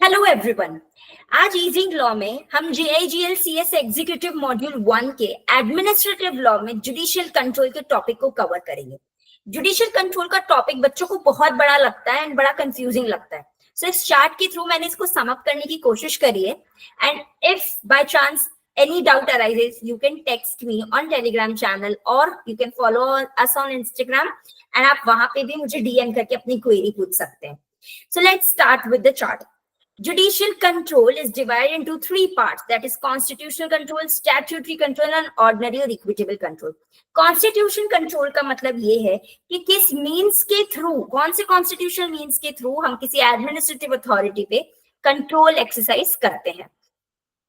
Hello everyone. आज easing law में हम JIGL-CS एग्जीक्यूटिव मॉड्यूल 1 के एडमिनिस्ट्रेटिव लॉ में जुडिशियल कंट्रोल के टॉपिक को कवर करेंगे। जुडिशियल कंट्रोल का टॉपिक बच्चों को बहुत बड़ा लगता है एंड बड़ा कंफ्यूजिंग लगता है। सो इस चार्ट के थ्रू मैंने इसको सम अप करने की कोशिश करी है and if by chance any doubt arises, you can text me on Telegram channel or you can follow us on Instagram and आप वहां पे भी मुझे DM करके अपनी क्वेरी पूछ सकते हैं। So let's start with the chart. Judicial control is divided into three parts, that is constitutional control, statutory control and ordinary or equitable control. Constitutional control का मतलब ये है कि किस means के through, कौन से constitutional means के through हम किसी administrative authority पे control exercise करते हैं.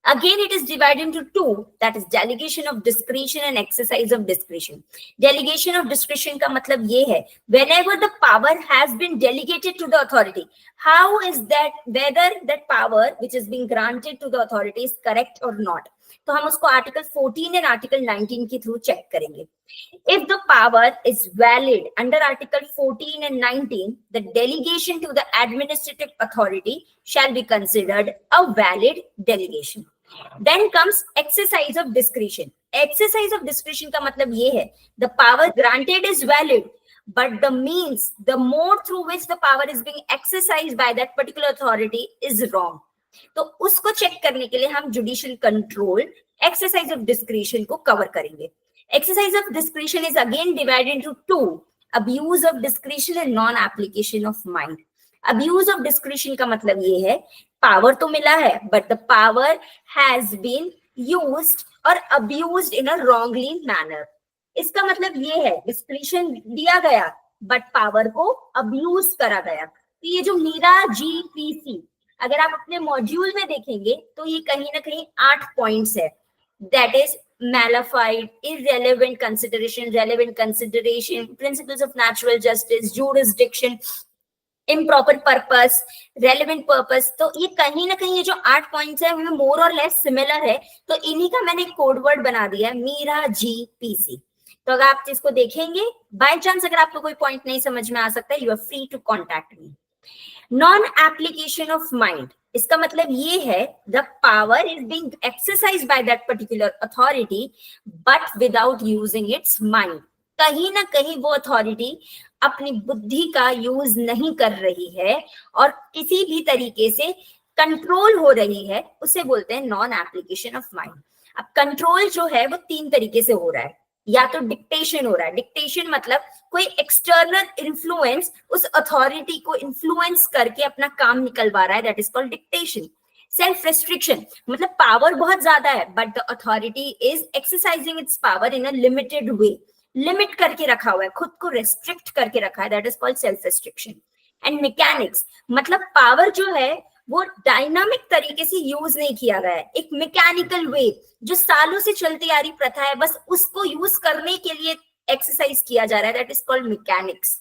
Again, it is divided into two, that is delegation of discretion and exercise of discretion. Delegation of discretion का मतलब ये है whenever the power has been delegated to the authority, how is that, whether that power which is being granted to the authority is correct or not. तो हम उसको article 14 and article 19 के through check करेंगे. If the power is valid under article 14 and 19, the delegation to the administrative authority shall be considered a valid delegation. Then comes exercise of discretion. Exercise of discretion का मतलब ये है the power granted is valid, but the means, the mode through which the power is being exercised by that particular authority is wrong. तो उसको check करने के लिए हम judicial control exercise of discretion को कवर करेंगे. Exercise of discretion is again divided into two, abuse of discretion and non application of mind. Abuse of discretion का मतलब ये है पावर तो मिला है but the power has been used और abused in a wrongly manner. इसका मतलब ये है डिस्क्रिशन दिया गया बट पावर को अब्यूज करा गया. तो ये जो मीरा GPC अगर आप अपने मॉड्यूल में देखेंगे तो ये कहीं ना कहीं 8 पॉइंट्स है. That is mala fide, irrelevant consideration, relevant consideration, principles of natural justice, jurisdiction, improper purpose, relevant purpose. तो ये कहीं ना कहीं ये जो 8 पॉइंट्स है वो मोर और लेस सिमिलर है. तो इन्हीं का मैंने कोड वर्ड बना दिया है मीरा GPC. तो अगर आप इसको देखेंगे बाय चांस अगर आपको कोई पॉइंट नहीं समझ में आ सकता है, you are free to contact me. Non application of mind, इसका मतलब ये है the power is being exercised by that particular authority but without using its mind. कहीं ना कहीं वो अथॉरिटी अपनी बुद्धि का यूज नहीं कर रही है और किसी भी तरीके से कंट्रोल हो रही है, उसे बोलते हैं नॉन एप्लीकेशन ऑफ माइंड. अब कंट्रोल जो है वो 3 तरीके से हो रहा है. या तो डिक्टेशन हो रहा है. डिक्टेशन मतलब कोई एक्सटर्नल इन्फ्लुएंस उस अथॉरिटी को इन्फ्लुएंस करके अपना काम निकलवा रहा है, that is called dictation. Self restriction मतलब पावर बहुत ज्यादा है but the authority is exercising it's power in a limited way. Limit करके रखा हुआ है, खुद को रेस्ट्रिक्ट करके रखा है, that is called self restriction. And mechanics मतलब पावर जो है वो डायनामिक तरीके से यूज नहीं किया गया है, एक मैकेनिकल वे जो सालों से चलती आ रही प्रथा है बस उसको यूज करने के लिए एक्सरसाइज किया जा रहा है, दैट इज कॉल्ड मैकेनिक्स.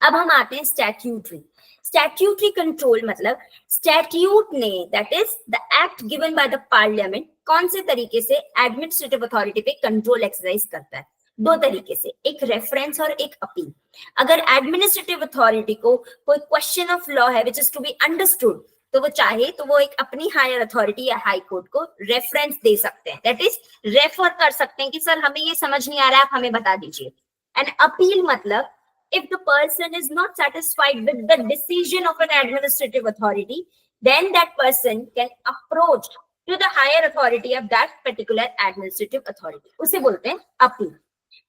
अब हम आते हैं स्टैट्यूटरी. स्टैट्यूटरी कंट्रोल मतलब स्टैट्यूट ने, that is the act given by the parliament, कौन से तरीके से एडमिनिस्ट्रेटिव अथॉरिटी पे कंट्रोल एक्सरसाइज करता है. 2 तरीके से, एक रेफरेंस और एक अपील. अगर एडमिनिस्ट्रेटिव अथॉरिटी को कोई क्वेश्चन ऑफ लॉ है which is to be understood तो वो चाहे तो वो एक अपनी हायर अथॉरिटी या हाई कोर्ट को रेफरेंस दे सकते हैं, दैट इज रेफर कर सकते हैं कि सर हमें ये समझ नहीं आ रहा है, आप हमें बता दीजिए. एंड अपील मतलब if the person is not satisfied with the decision of an administrative authority, then that person can approach to the higher authority of that particular administrative authority. उसे बोलते हैं appeal.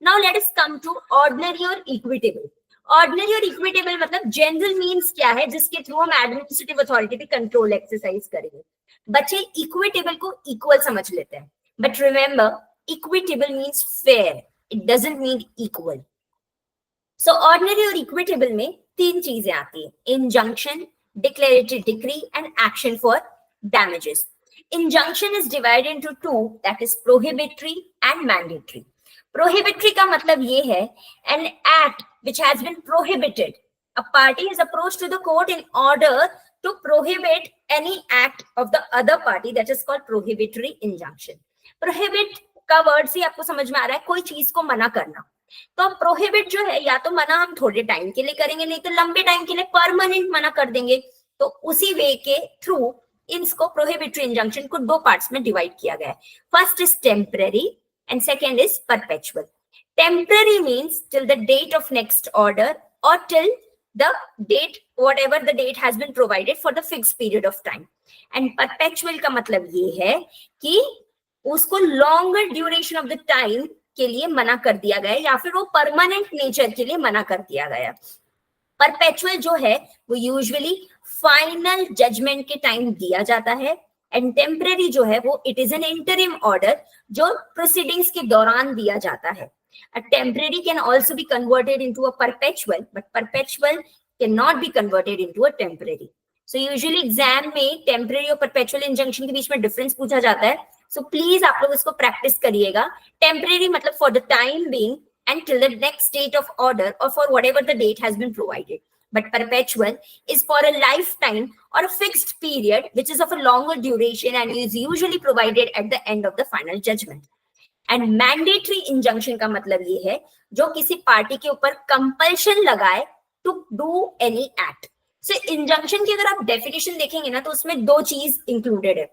Now let us come to ordinary और equitable. Ordinary और equitable मतलब general means क्या है जिसके through हम एडमिनिस्ट्रेटिव अथॉरिटी पे कंट्रोल एक्सरसाइज करेंगे. बच्चे इक्विटेबल को इक्वल समझ लेते हैं but remember equitable means fair, it doesn't mean equal. So ordinary और इक्विटेबल में 3 चीजें आती है, injunction, declaratory decree and action for damages. Injunction is divided into 2, that is prohibitory and mandatory. Prohibitory का मतलब ये है an act which has been prohibited. A party is approached to the court in order to prohibit any act of the other party, that is called prohibitory injunction. Prohibit का word से आपको समझ में आ रहा है कोई चीज को मना करना. तो प्रोहिबिट जो है या तो मना हम थोड़े टाइम के लिए करेंगे, नहीं तो लंबे टाइम के लिए परमानेंट मना कर देंगे. तो उसी वे के थ्रू इसको प्रोहिबिटरी इंजंक्शन को दो पार्ट्स में डिवाइड किया गया है. First is temporary and second is perpetual. Temporary means till the date of next order or till the date, whatever the date has been provided for the fixed period of time. And perpetual का मतलब ये है कि उसको longer duration of the time के लिए मना कर दिया गया या फिर वो permanent nature के लिए मना कर दिया गया. Perpetual जो है वो usually final judgment के time दिया जाता है. And temporary जो है वो it is an interim order जो proceedings के दौरान दिया जाता है. A temporary can also be converted into a perpetual, but perpetual cannot be converted into a temporary. So usually exam में temporary और perpetual injunction के बीच में difference पूछा जाता है. So please आप लोग इसको practice करिएगा. Temporary मतलब for the time being and till the next date of order or for whatever the date has been provided. But perpetual is for a lifetime or a fixed period which is of a longer duration and is usually provided at the end of the final judgment. And mandatory injunction का मतलब ये है जो किसी party के ऊपर compulsion लगाए to do any act. So injunction की अगर आप डेफिनेशन देखेंगे ना तो उसमें दो चीज इंक्लूडेड है,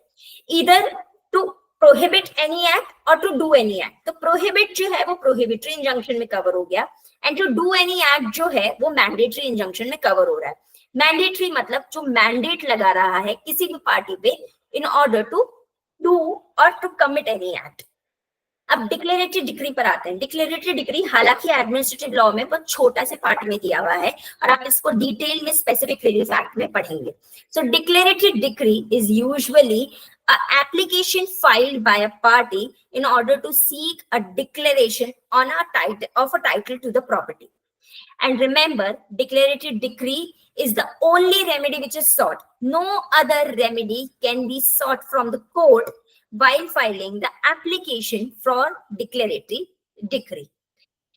इधर टू प्रोहिबिट एनी एक्ट और टू डू एनी एक्ट. तो प्रोहिबिट जो है वो प्रोहिबिटरी इंजंक्शन में कवर हो गया and to do any act जो है वो मैंडेटरी इंजंक्शन में कवर हो रहा है. मैंडेटरी मतलब जो मैंडेट लगा रहा है किसी भी पार्टी पे इन ऑर्डर टू डू और टू कमिट एनी एक्ट. अब डिक्लेरेटरी डिक्री पर आते हैं. डिक्लेरेटरी डिक्री हालांकि एडमिनिस्ट्रेटिव लॉ में बहुत छोटा से पार्ट में दिया हुआ है और आप इसको डिटेल में स्पेसिफिक रिलीफ एक्ट में पढ़ेंगे. So declaratory decree is usually a application filed by a party in order to seek a declaration on a title to the property. And remember, declaratory decree is the only remedy which is sought. No other remedy can be sought from the court while filing the application for declaratory decree.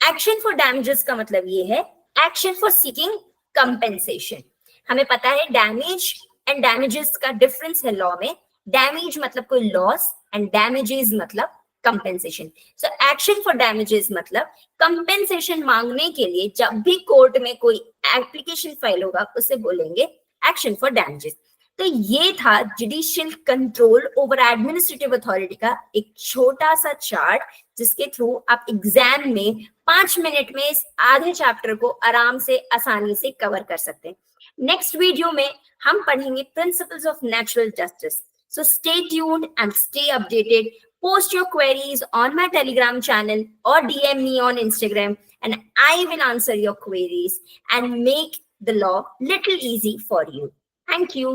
Action for damages का मतलब ये है action for seeking compensation. हमें पता है damage and damages का difference है law में. Damage मतलब कोई loss and damages मतलब compensation. So action for damages मतलब compensation मांगने के लिए जब भी कोर्ट में कोई application फाइल होगा उसे बोलेंगे action for damages. तो ये था judicial control over administrative authority का एक छोटा सा चार्ट जिसके थ्रू आप एग्जाम में 5 मिनट में इस आधे चैप्टर को आराम से आसानी से कवर कर सकते हैं. नेक्स्ट वीडियो में हम पढ़ेंगे principles of natural justice. So stay tuned and stay updated. Post your queries on my Telegram channel or DM me on Instagram and I will answer your queries and make the law little easy for you. Thank you.